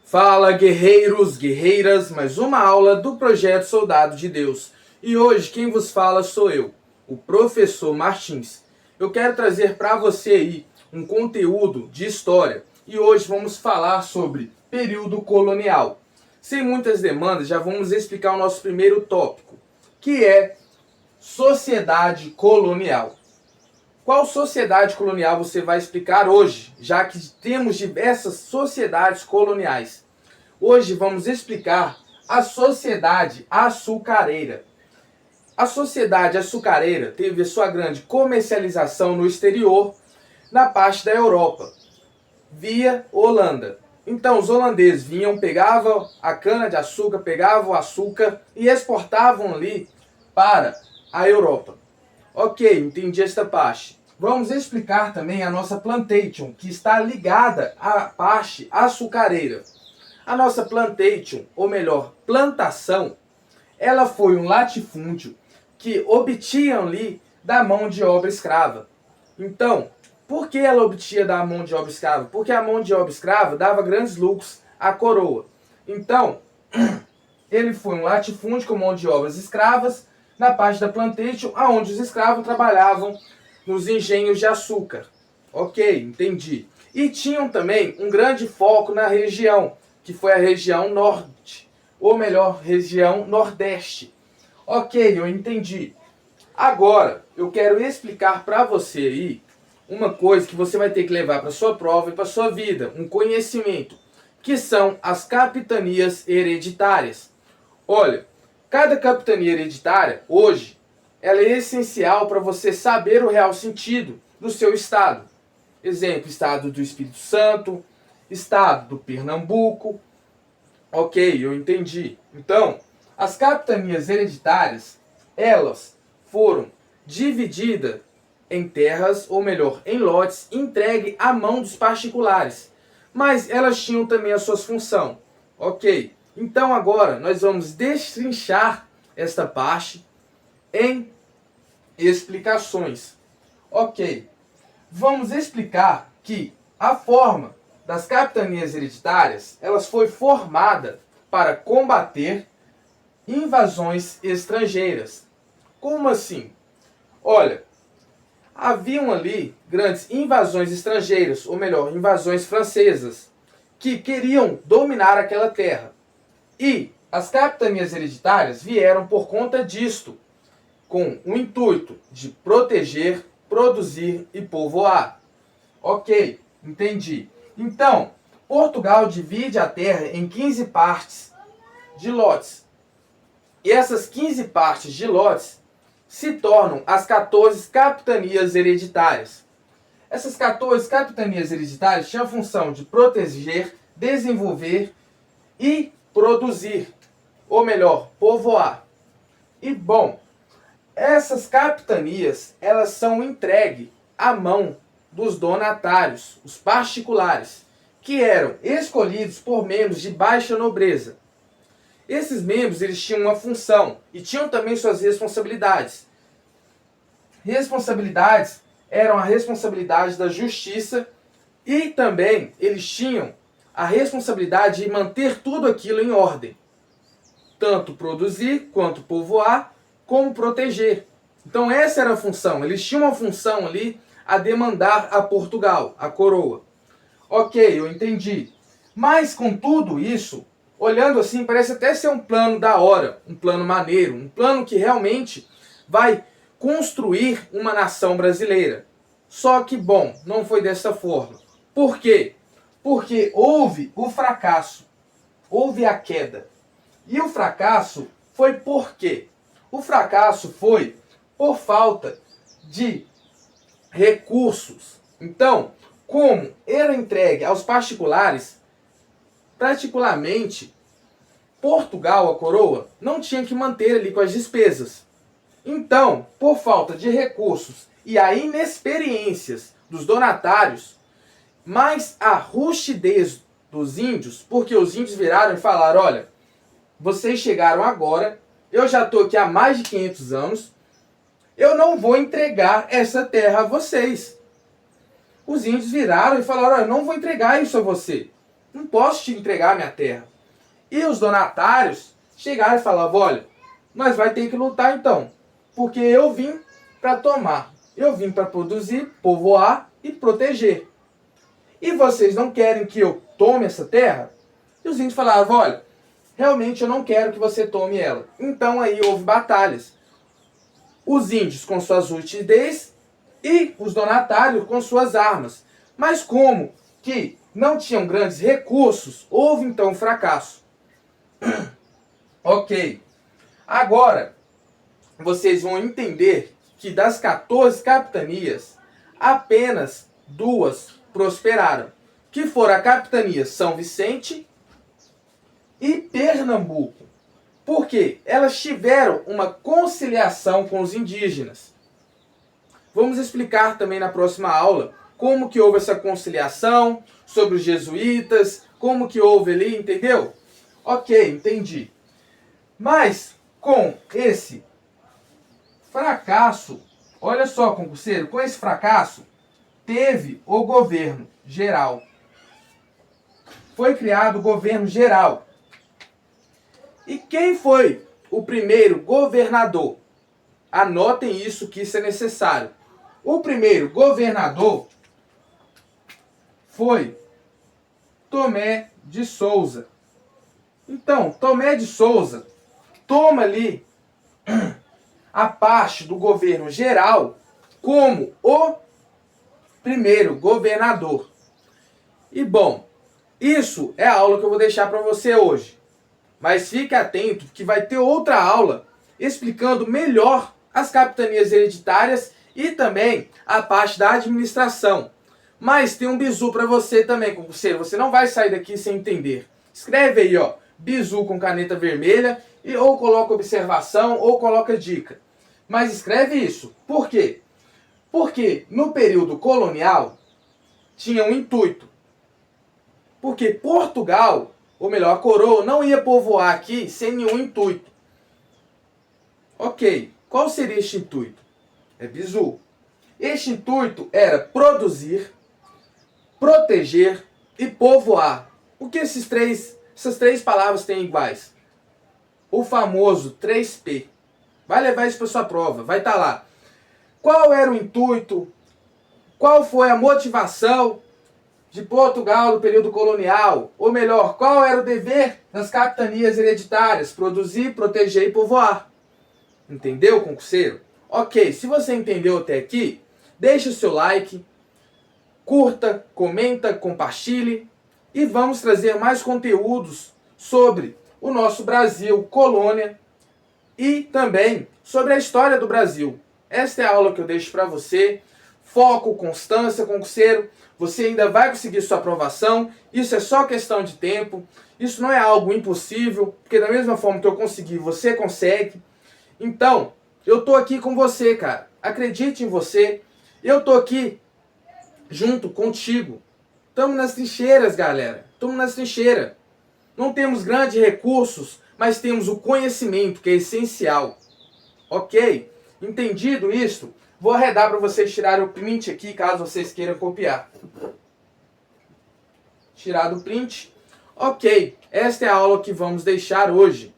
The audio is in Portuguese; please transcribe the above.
Fala, guerreiros, guerreiras, mais uma aula do Projeto Soldado de Deus. E hoje quem vos fala sou eu, o professor Martins. Eu quero trazer para você aí um conteúdo de história. E hoje vamos falar sobre período colonial. Sem muitas demandas, já vamos explicar o nosso primeiro tópico, que é sociedade colonial. Qual sociedade colonial você vai explicar hoje, já que temos diversas sociedades coloniais? Hoje vamos explicar a sociedade açucareira. A sociedade açucareira teve sua grande comercialização no exterior, na parte da Europa, via Holanda. Então os holandeses vinham, pegavam a cana-de-açúcar, pegavam o açúcar e exportavam ali para a Europa. Ok, entendi esta parte. Vamos explicar também a nossa plantation, que está ligada à parte açucareira. A nossa plantation, ou melhor, plantação, ela foi um latifúndio que obtinham ali da mão de obra escrava. Então, por que ela obtinha da mão de obra escrava? Porque a mão de obra escrava dava grandes lucros à coroa. Então, ele foi um latifúndio com mão de obras escravas, na parte da plantation, onde os escravos trabalhavam nos engenhos de açúcar. Ok, entendi. E tinham também um grande foco na região, que foi a região norte, ou melhor, região nordeste. Ok, eu entendi. Agora, eu quero explicar para você aí uma coisa que você vai ter que levar para sua prova e para sua vida, um conhecimento, que são as capitanias hereditárias. Olha, cada capitania hereditária, hoje, ela é essencial para você saber o real sentido do seu estado. Exemplo, estado do Espírito Santo, estado do Pernambuco. Ok, eu entendi. Então, as capitanias hereditárias, elas foram divididas em terras, ou melhor, em lotes, entregue à mão dos particulares. Mas elas tinham também as suas funções. Ok, então agora nós vamos destrinchar esta parte em explicações. Ok, vamos explicar que a forma das capitanias hereditárias, elas foi formada para combater invasões estrangeiras. Como assim? Olha, haviam ali grandes invasões estrangeiras, ou melhor, invasões francesas, que queriam dominar aquela terra. E as capitanias hereditárias vieram por conta disto, com o intuito de proteger, produzir e povoar. Ok, entendi. Então, Portugal divide a terra em 15 partes de lotes. E essas 15 partes de lotes se tornam as 14 capitanias hereditárias. Essas 14 capitanias hereditárias tinham a função de proteger, desenvolver e produzir, ou melhor, povoar. E bom, essas capitanias, elas são entregues à mão dos donatários, os particulares, que eram escolhidos por membros de baixa nobreza. Esses membros, eles tinham uma função e tinham também suas responsabilidades. Responsabilidades eram a responsabilidade da justiça e também eles tinham a responsabilidade de manter tudo aquilo em ordem. Tanto produzir, quanto povoar, como proteger. Então essa era a função. Eles tinham uma função ali a demandar a Portugal, a coroa. Ok, eu entendi. Mas com tudo isso, olhando assim, parece até ser um plano da hora, um plano maneiro, um plano que realmente vai construir uma nação brasileira. Só que, bom, não foi dessa forma. Por quê? Porque houve o fracasso, houve a queda. E o fracasso foi por quê? O fracasso foi por falta de recursos. Então, como era entregue aos particulares, particularmente, Portugal, a coroa, não tinha que manter ali com as despesas. Então, por falta de recursos e a inexperiência dos donatários, mais a rustidez dos índios, porque os índios viraram e falaram, olha, vocês chegaram agora, eu já estou aqui há mais de 500 anos, eu não vou entregar essa terra a vocês. Os índios viraram e falaram, olha, eu não vou entregar isso a você. não posso te entregar a minha terra. E os donatários chegaram e falavam, olha, nós vai ter que lutar então, porque eu vim para tomar, eu vim para produzir, povoar e proteger. E vocês não querem que eu tome essa terra? E os índios falavam, olha, realmente eu não quero que você tome ela. Então aí houve batalhas. Os índios com suas utilidades e os donatários com suas armas. Mas como que não tinham grandes recursos, houve então um fracasso. Ok. Agora, vocês vão entender que das 14 capitanias, apenas 2 prosperaram. Que foram a capitania São Vicente e Pernambuco. Por quê? Elas tiveram uma conciliação com os indígenas. Vamos explicar também na próxima aula como que houve essa conciliação, sobre os jesuítas, como que houve ali, entendeu? Ok, entendi. Mas com esse fracasso, olha só, concurseiro, com esse fracasso, teve o governo geral. Foi criado o governo geral. E quem foi o primeiro governador? Anotem isso, que isso é necessário. O primeiro governador foi Tomé de Souza. Então, Tomé de Souza toma ali a parte do governo geral como o primeiro governador. E bom, isso é a aula que eu vou deixar para você hoje. Mas fique atento que vai ter outra aula explicando melhor as capitanias hereditárias e também a parte da administração. Mas tem um bizu para você também, concurseiro. Você não vai sair daqui sem entender. Escreve aí, ó, bizu com caneta vermelha, e ou coloca observação ou coloca dica. Mas escreve isso. Por quê? Porque no período colonial tinha um intuito. Porque Portugal, ou melhor, a coroa, não ia povoar aqui sem nenhum intuito. Ok, qual seria este intuito? É bizu. Este intuito era produzir, proteger e povoar. O que essas três palavras têm iguais? O famoso 3P. Vai levar isso para sua prova, vai estar lá. Qual era o intuito? Qual foi a motivação de Portugal no período colonial? Ou melhor, qual era o dever das capitanias hereditárias? Produzir, proteger e povoar. Entendeu, concurseiro? Ok, se você entendeu até aqui, deixe o seu like, curta, comenta, compartilhe e vamos trazer mais conteúdos sobre o nosso Brasil, colônia, e também sobre a história do Brasil. Esta é a aula que eu deixo para você. Foco, constância, concurseiro. Você ainda vai conseguir sua aprovação. Isso é só questão de tempo. Isso não é algo impossível, porque da mesma forma que eu consegui, você consegue. Então, eu tô aqui com você, cara. Acredite em você. Eu tô aqui junto contigo. Estamos nas trincheiras, galera. Estamos nas trincheiras. Não temos grandes recursos, mas temos o conhecimento, que é essencial. Ok? Entendido isso? Vou arredar para vocês tirarem o print aqui, caso vocês queiram copiar. Tirado o print. Ok, esta é a aula que vamos deixar hoje.